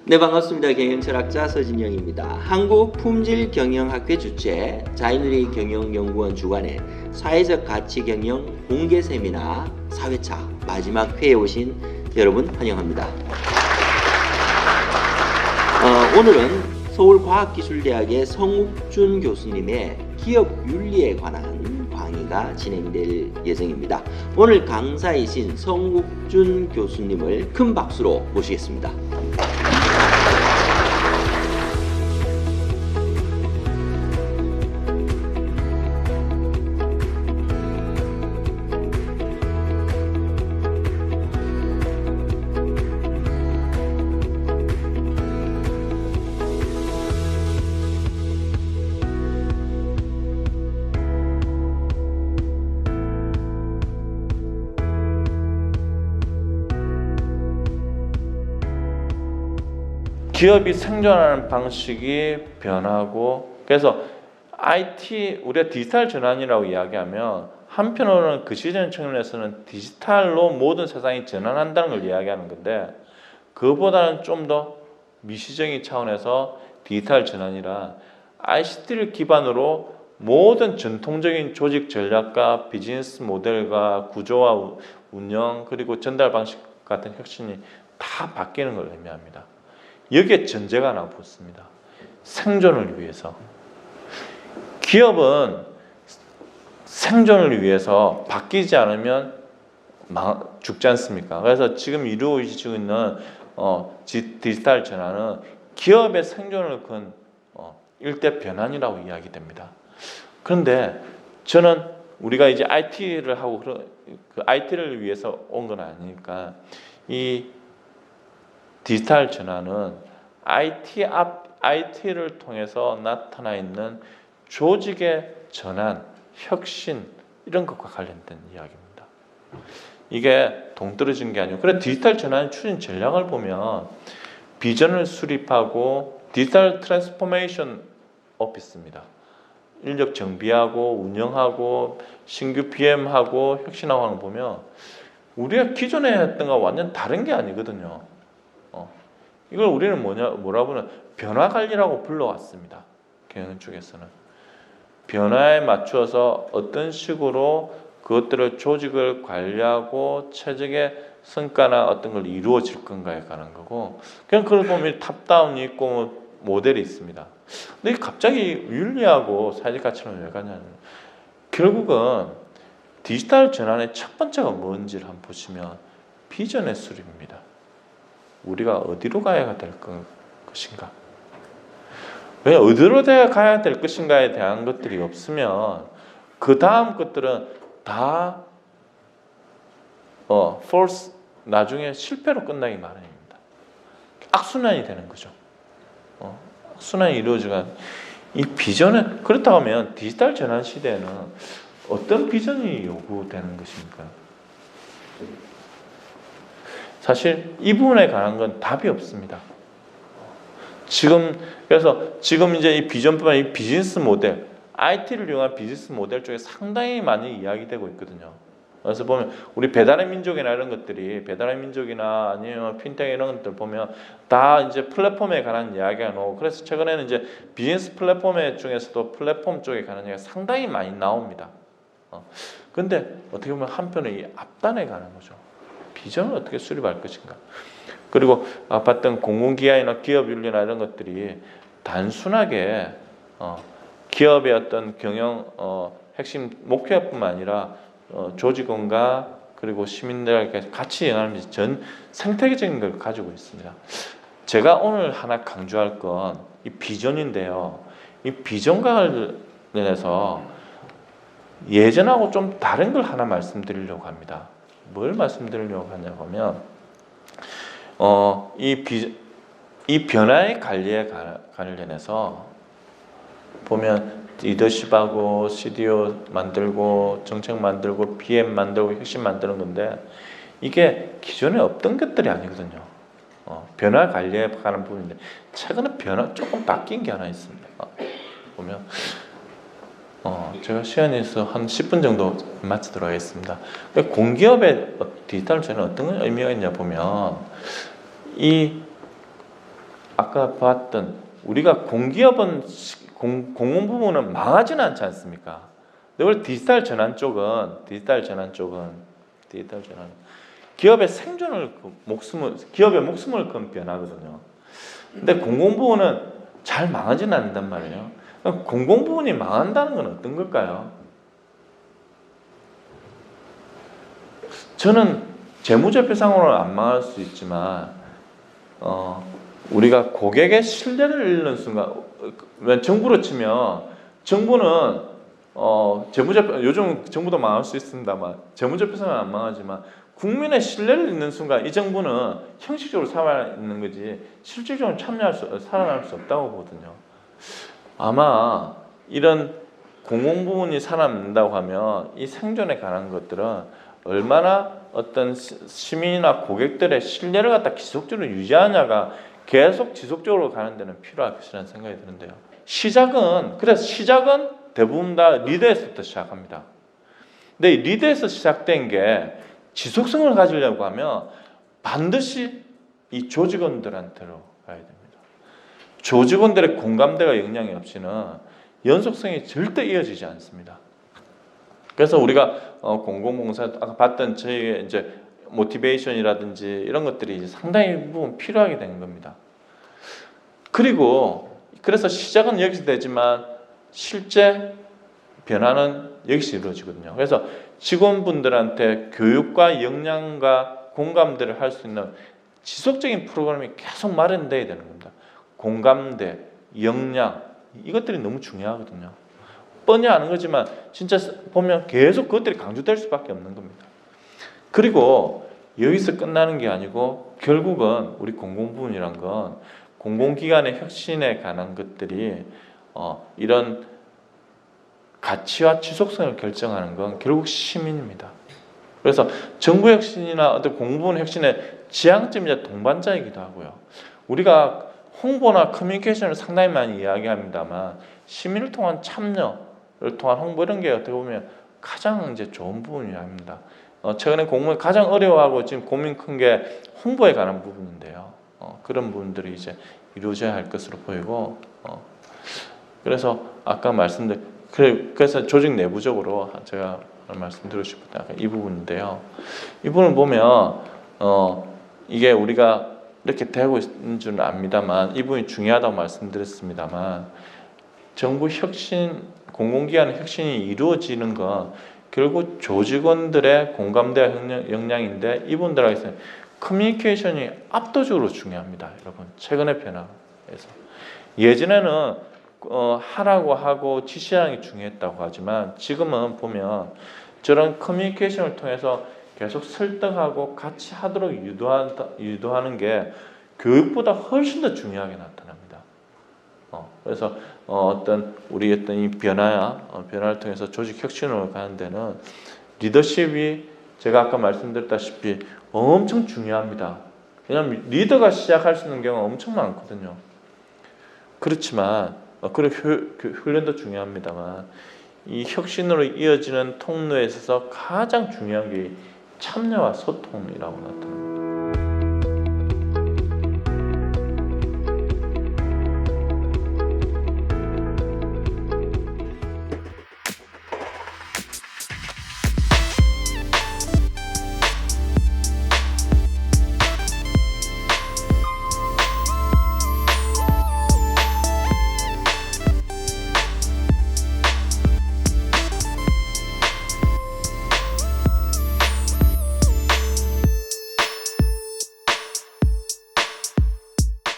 네, 반갑습니다. 경영철학자 서진영입니다. 한국품질경영학회 주최 자이누리 경영연구원 주관의 사회적 가치 경영 공개 세미나 4회차 마지막 회에 오신 여러분 환영합니다. 오늘은 서울과학기술대학의 성욱준 교수님의 기업 윤리에 관한 강의가 진행될 예정입니다. 오늘 강사이신 성욱준 교수님을 큰 박수로 모시겠습니다. 기업이 생존하는 방식이 변하고, 그래서 우리가 디지털 전환이라고 이야기하면 한편으로는 그 시대적 측면에서는 디지털로 모든 세상이 전환한다는 걸 이야기하는 건데, 그보다는 좀 더 미시적인 차원에서 디지털 전환이라 ICT를 기반으로 모든 전통적인 조직 전략과 비즈니스 모델과 구조와 운영 그리고 전달 방식 같은 혁신이 다 바뀌는 걸 의미합니다. 여기에 전제가 하나 붙습니다. 생존을 위해서. 기업은 생존을 위해서 바뀌지 않으면 죽지 않습니까? 그래서 지금 이루어지고 있는 디지털 전환은 기업의 생존을 건 일대 변환이라고 이야기됩니다. 그런데 저는 우리가 이제 IT를 하고 그 IT를 위해서 온 건 아니니까 이 디지털 전환은 IT를 통해서 나타나 있는 조직의 전환, 혁신 이런 것과 관련된 이야기입니다. 이게 동떨어진 게 아니고, 그래 디지털 전환 추진 전략을 보면 비전을 수립하고 디지털 트랜스포메이션 오피스입니다. 인력 정비하고 운영하고 신규 PM하고 혁신하고 하는 거 보면 우리가 기존에 했던 거 완전 다른 게 아니거든요. 이걸 우리는 뭐라고 하면 변화 관리라고 불러왔습니다. 경영 쪽에서는 변화에 맞추어서 어떤 식으로 그것들을 조직을 관리하고 최적의 성과나 어떤 걸 이루어질 건가에 관한 거고, 그냥 그걸 보면 탑다운이 있고 모델이 있습니다. 근데 갑자기 윤리하고 사회적 가치는 왜 가냐면, 결국은 디지털 전환의 첫 번째가 뭔지를 한번 보시면 비전의 수립입니다. 우리가 어디로 가야 될 것인가? 왜 어디로 가야 될 것인가에 대한 것들이 없으면 그 다음 것들은 다 false, 나중에 실패로 끝나기 마련입니다. 악순환이 되는 거죠. 악순환이 이루어지가 이 비전은, 그렇다고 하면 디지털 전환 시대에는 어떤 비전이 요구되는 것입니까? 사실 이 부분에 관한 건 답이 없습니다. 그래서 지금 이제 이 비전뿐만 아니라 이 비즈니스 모델, IT를 이용한 비즈니스 모델 쪽에 상당히 많이 이야기되고 있거든요. 그래서 보면 우리 배달의 민족이나 이런 것들이, 배달의 민족이나 아니면 핀텍 이런 것들 보면 다 이제 플랫폼에 관한 이야기가 나오고, 그래서 최근에는 이제 비즈니스 플랫폼 중에서도 플랫폼 쪽에 관한 이야기가 상당히 많이 나옵니다. 근데 어떻게 보면 한편에 이 앞단에 가는 거죠. 비전을 어떻게 수립할 것인가. 그리고 봤던 공공기관이나 기업 윤리나 이런 것들이 단순하게 기업의 어떤 경영 핵심 목표뿐만 아니라 조직원과 그리고 시민들에게 같이 영향을 전 생태계적인 걸 가지고 있습니다. 제가 오늘 하나 강조할 건 이 비전인데요. 이 비전과 관련해서 예전하고 좀 다른 걸 하나 말씀드리려고 합니다. 뭘 말씀드리려고 하냐고 하면 이 변화의 관리에 관련해서 보면 리더십하고 CDO 만들고 정책 만들고 PM 만들고 혁신 만드는 건데, 이게 기존에 없던 것들이 아니거든요. 변화 관리에 관한 부분인데 최근에 조금 바뀐 게 하나 있습니다. 보면 제가 시간이 있어 한 10분 정도 마치도록 하겠습니다. 공기업의 디지털 전환 어떤 의미가 있냐 보면, 이 아까 봤던 우리가 공기업은 공공 부문은 망하지는 않지 않습니까? 근데 원래 디지털 전환 쪽은 기업의 생존을 기업의 목숨을 건 변화거든요. 근데 공공 부문은 잘 망하지는 않는단 말이에요. 공공 부문이 망한다는 건 어떤 걸까요? 저는 재무제표상으로는 안 망할 수 있지만 우리가 고객의 신뢰를 잃는 순간, 정부로 치면 정부는 재무제표 요즘 정부도 망할 수 있습니다만 재무제표상은 안 망하지만 국민의 신뢰를 잃는 순간 이 정부는 형식적으로 살아있는 거지 실질적으로 살아날 수 없다고 보거든요. 아마 이런 공공 부문이 살아난다고 하면 이 생존에 관한 것들은 얼마나 어떤 시민이나 고객들의 신뢰를 갖다 지속적으로 유지하냐가 계속 지속적으로 가는 데는 필요할 것이라는 생각이 드는데요. 그래서 시작은 대부분 다 리더에서부터 시작합니다. 근데 이 리더에서 시작된 게 지속성을 가지려고 하면 반드시 이 조직원들한테로 가야 됩니다. 조직원들의 공감대가 역량이 없이는 연속성이 절대 이어지지 않습니다. 그래서 우리가 공공봉사 아까 봤던 저희의 이제 모티베이션이라든지 이런 것들이 이제 상당히 부분 필요하게 되는 겁니다. 그래서 시작은 여기서 되지만 실제 변화는 여기서 이루어지거든요. 그래서 직원분들한테 교육과 역량과 공감대를 할 수 있는 지속적인 프로그램이 계속 마련돼야 되는 겁니다. 공감대, 역량 이것들이 너무 중요하거든요. 뻔히 아는 거지만 진짜 보면 계속 그것들이 강조될 수밖에 없는 겁니다. 그리고 여기서 끝나는 게 아니고 결국은 우리 공공부문이란 건 공공기관의 혁신에 관한 것들이 이런 가치와 지속성을 결정하는 건 결국 시민입니다. 그래서 정부 혁신이나 어떤 공부문 혁신의 지향점이자 동반자이기도 하고요. 우리가 홍보나 커뮤니케이션을 상당히 많이 이야기합니다만 시민을 통한 참여를 통한 홍보 이런 게 어떻게 보면 가장 이제 좋은 부분이랍니다. 최근에 공무원이 가장 어려워하고 지금 고민 큰 게 홍보에 관한 부분인데요. 그런 부분들이 이제 이루어져야 할 것으로 보이고 그래서 아까 그래서 조직 내부적으로 제가 말씀드리고 싶은 이 부분인데요. 이 부분을 보면 이게 우리가 이렇게 되고 있는 줄은 압니다만 이 부분이 중요하다고 말씀드렸습니다만 정부 혁신, 공공기관의 혁신이 이루어지는 건 결국 조직원들의 공감대와 역량인데 이분들에게서 커뮤니케이션이 압도적으로 중요합니다. 여러분 최근의 변화에서 예전에는 하라고 하고 지시하는 게 중요했다고 하지만 지금은 보면 저런 커뮤니케이션을 통해서 계속 설득하고 같이 하도록 유도하는 게 교육보다 훨씬 더 중요하게 나타납니다. 그래서 우리 이 변화를 통해서 조직 혁신으로 가는 데는 리더십이 제가 아까 말씀드렸다시피 엄청 중요합니다. 왜냐하면 리더가 시작할 수 있는 경우가 엄청 많거든요. 그렇지만 훈련도 중요합니다만 이 혁신으로 이어지는 통로에 있어서 가장 중요한 게 참여와 소통이라고 나타납니다.